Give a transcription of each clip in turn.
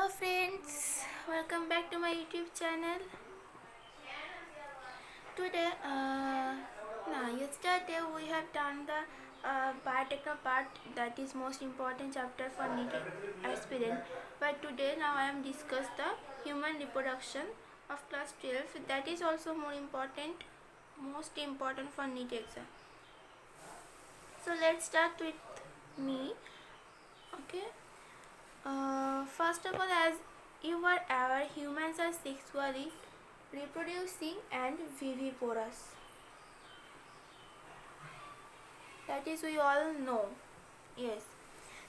Hello friends, welcome back to my YouTube channel. Today, yesterday we have done the biotechno part, that is most important chapter for NEET aspirant. But today now I am discuss the human reproduction of class 12. That is also most important for NEET exam. So let's start with me. Okay. First of all, as you are aware, humans are sexually reproducing and viviparous. That is, we all know. Yes.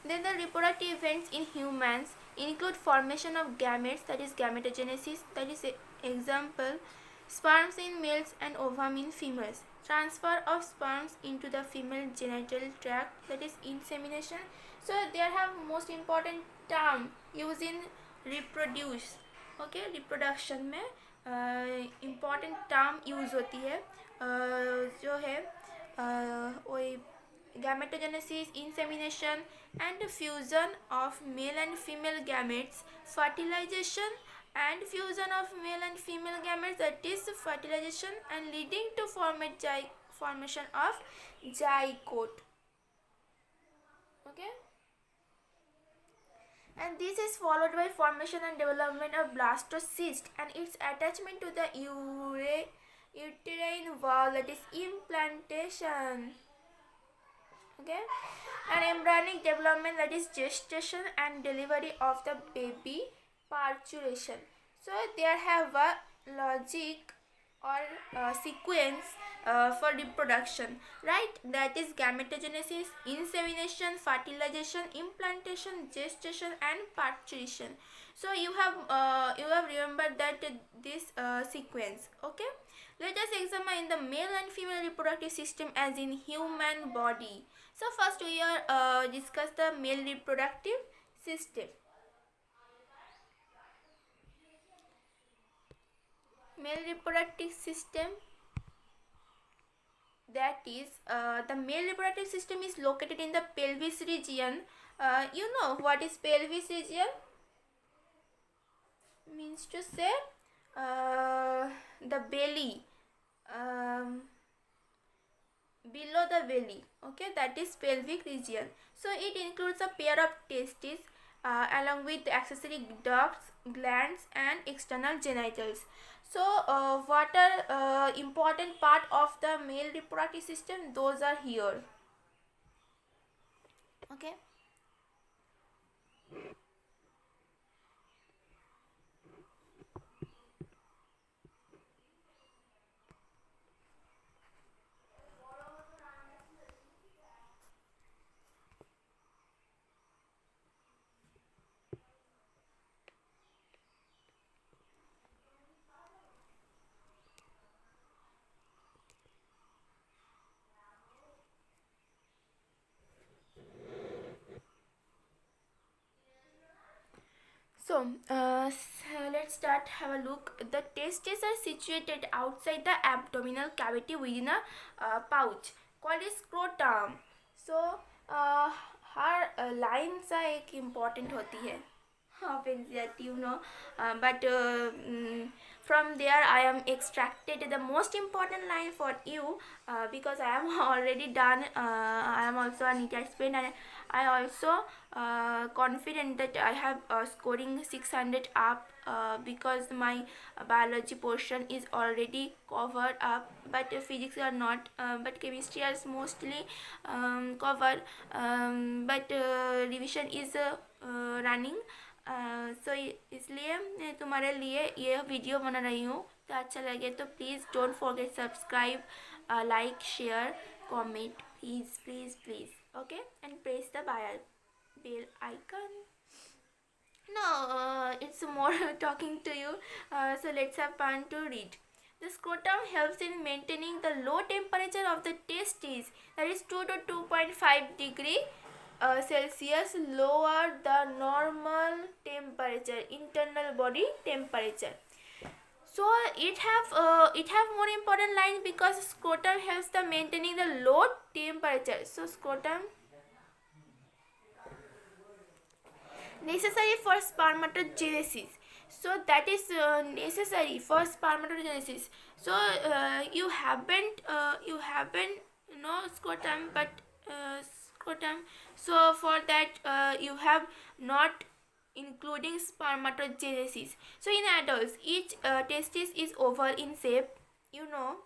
Then the reproductive events in humans include formation of gametes, that is gametogenesis, that is example, sperms in males and ovum in females. Transfer of sperms into the female genital tract, that is insemination. So there have most important term used in reproduce. Okay reproduction में important term use होती है जो है वही gametogenesis, insemination and fusion of male and female gametes, fertilization and fusion of male and female gametes, that is fertilization and leading to formation of zygote. Okay, and this is followed by formation and development of blastocyst and its attachment to the uterine wall, that is implantation. Okay, and embryonic development, that is gestation and delivery of the baby, parturition. So there have a logic or sequence for reproduction, right? That is gametogenesis, insemination, fertilization, implantation, gestation and parturition. So you have remembered that this sequence. Okay, let us examine the male and female reproductive system as in human body. So first we are discuss the male reproductive system. Male reproductive system, that is the male reproductive system is located in the pelvis region. You know what is pelvis region? Means to say the belly, below the belly. Okay, that is pelvic region. So it includes a pair of testes along with accessory ducts, glands and external genitals. So what are important part of the male reproductive system? Those are here. Okay. So let's start, have a look. The testes are situated outside the abdominal cavity within a pouch called a scrotum. So her lines are एक important होती है, obviously that you know, but from there I am extracted the most important line for you because I am already done. I am also a NEET aspirant and I also confident that I have scoring 600 up because my biology portion is already covered up, but physics are not, but chemistry is mostly covered, but revision is running. सो इसलिए मैं तुम्हारे लिए ये video बना रही हूँ. तो अच्छा लगे तो please don't forget subscribe, like, share, comment, please please please. Okay, and press the bell icon. No, it's more talking to you. So let's have fun to read. The scrotum helps in maintaining the low temperature of the testes, that is 2 to 2.5 degree Celsius lower the normal temperature, internal body temperature. So it have more important lines because scrotum helps the maintaining the low temperature. So scrotum necessary for spermatogenesis. So that is necessary for spermatogenesis. So you haven't no scrotum, but scrotum. So for that you have not including spermatogenesis. So in adults, each testis is oval in shape, you know,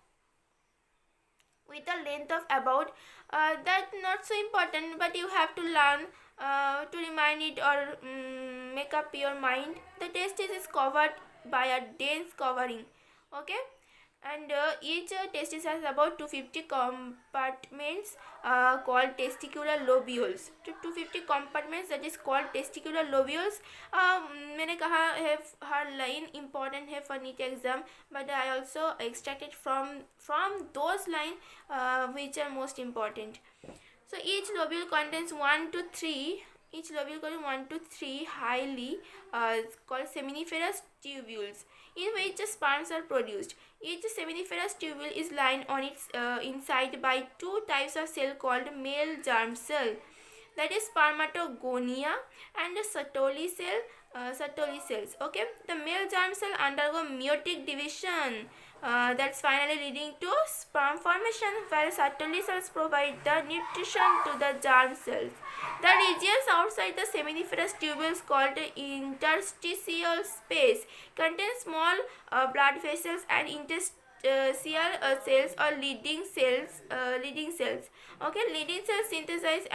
with a length of about that not so important, but you have to learn to remind it or make up your mind. The testis is covered by a dense covering, okay, and each testis has about 250 compartments called testicular lobules. 250 compartments, that is called testicular lobules. मैंने कहा है हर line important है for NEET exam, but I also extracted from those lines which are most important. So each lobule contains 1 to 3. Each lobule contains 1 to 3 highly called seminiferous tubules in which the sperms are produced. Each seminiferous tubule is lined on its inside by two types of cell called male germ cell, that is spermatogonia, and the Sertoli cell. Sertoli cells. Okay, the male germ cell undergo meiotic division. That's finally leading to sperm formation, while Sertoli cells provide the nutrition to the germ cells. The regions outside the seminiferous tubules called interstitial space contain small blood vessels and interstitial cells or leading cells. Okay, leading cells synthesize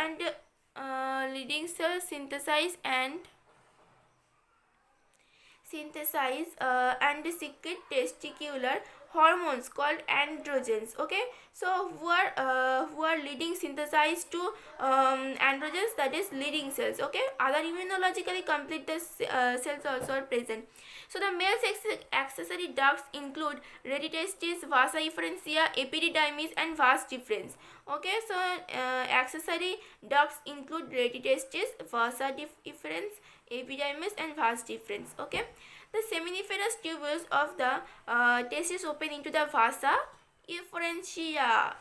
and secrete testicular hormones called androgens. Okay, so who are leading synthesized to androgens, that is leading cells. Okay, other immunologically complete the cells also are present. So the male sex accessory ducts include retitestis, vasa efferentia, epididymis, and vas deferens. Okay, so accessory ducts include retitestis, vasa efferens, epididymis, and vas deferens. Okay, the seminiferous tubules of the testis open into the vasa efferentia,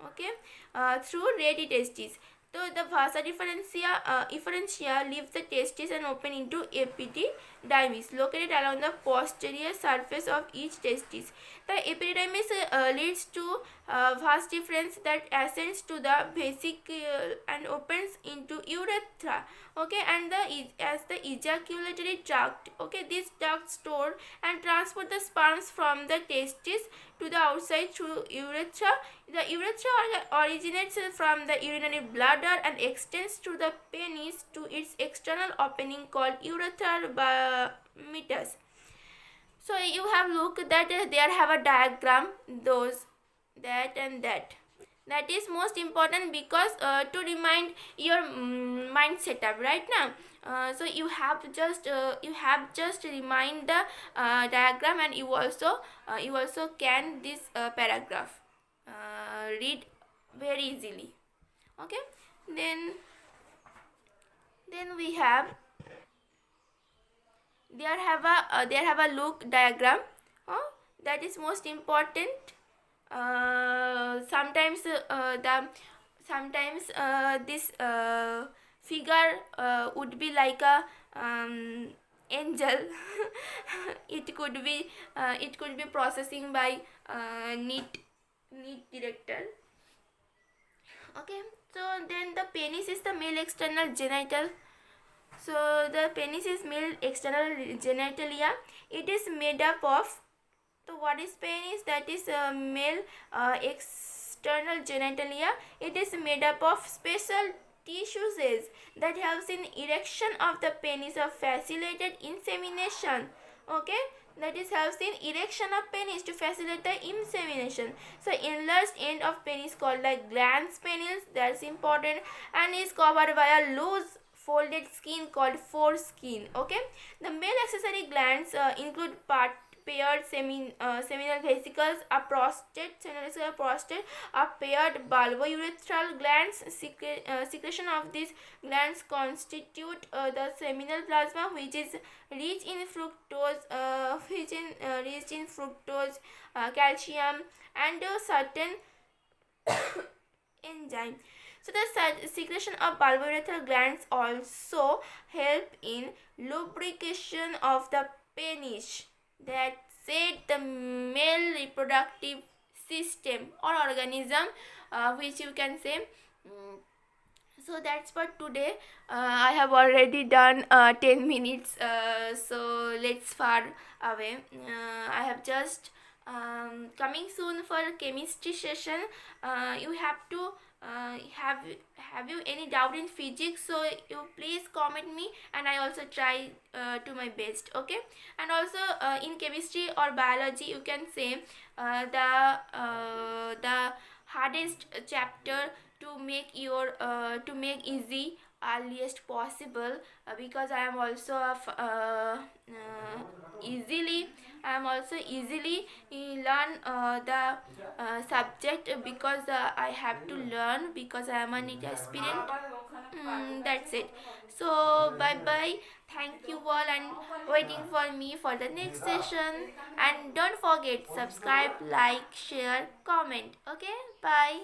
okay, through retitestis. So the vasa efferentia leaves the testis and open into epididymis located along the posterior surface of each testis. The epididymis leads to vas deferens that ascends to the vesicle and opens into urethra. Okay, and as the ejaculatory tract. Okay, these ducts store and transport the sperms from the testis to the outside through urethra. The urethra originates from the urinary bladder and extends to the penis to its external opening called urethral meatus. So you have looked that there have a diagram, those, that and that. That is most important because to remind your mind setup right now. So you have just remind the diagram, and you also can this paragraph read very easily. Okay, then we have there have a look diagram. That is most important. Sometimes this figure would be like a angel. It could be processing by NEET director. Okay, so then the penis is the male external genital. So the penis is male external genitalia. It is made up of, so what is penis? That is male external genitalia. It is made up of special tissues that helps in erection of the penis or facilitated insemination. Okay, that is helps in erection of penis to facilitate the insemination. So enlarged end of penis called like glans penis, that's important, and is covered by a loose folded skin called foreskin. Okay, the male accessory glands include paired seminal vesicles, a prostate, a paired bulbourethral glands. Secretion of these glands constitute the seminal plasma, which is rich in fructose, calcium, and certain enzyme. So the secretion of bulbourethral glands also help in lubrication of the penis. That said, the male reproductive system or organism, which you can say. So that's for today. I have already done 10 minutes, so let's far away. I have just coming soon for chemistry session. You have to have you any doubt in physics, so you please comment me, and I also try to my best. Okay. And also in chemistry or biology, you can say the hardest chapter to make your to make easy earliest possible, because I am also easily I am also easily learn the subject, because I have to learn, because I am an aspirant. That's it. So bye bye. Thank you all, and waiting for me for the next session. And don't forget, subscribe, like, share, comment. Okay, bye.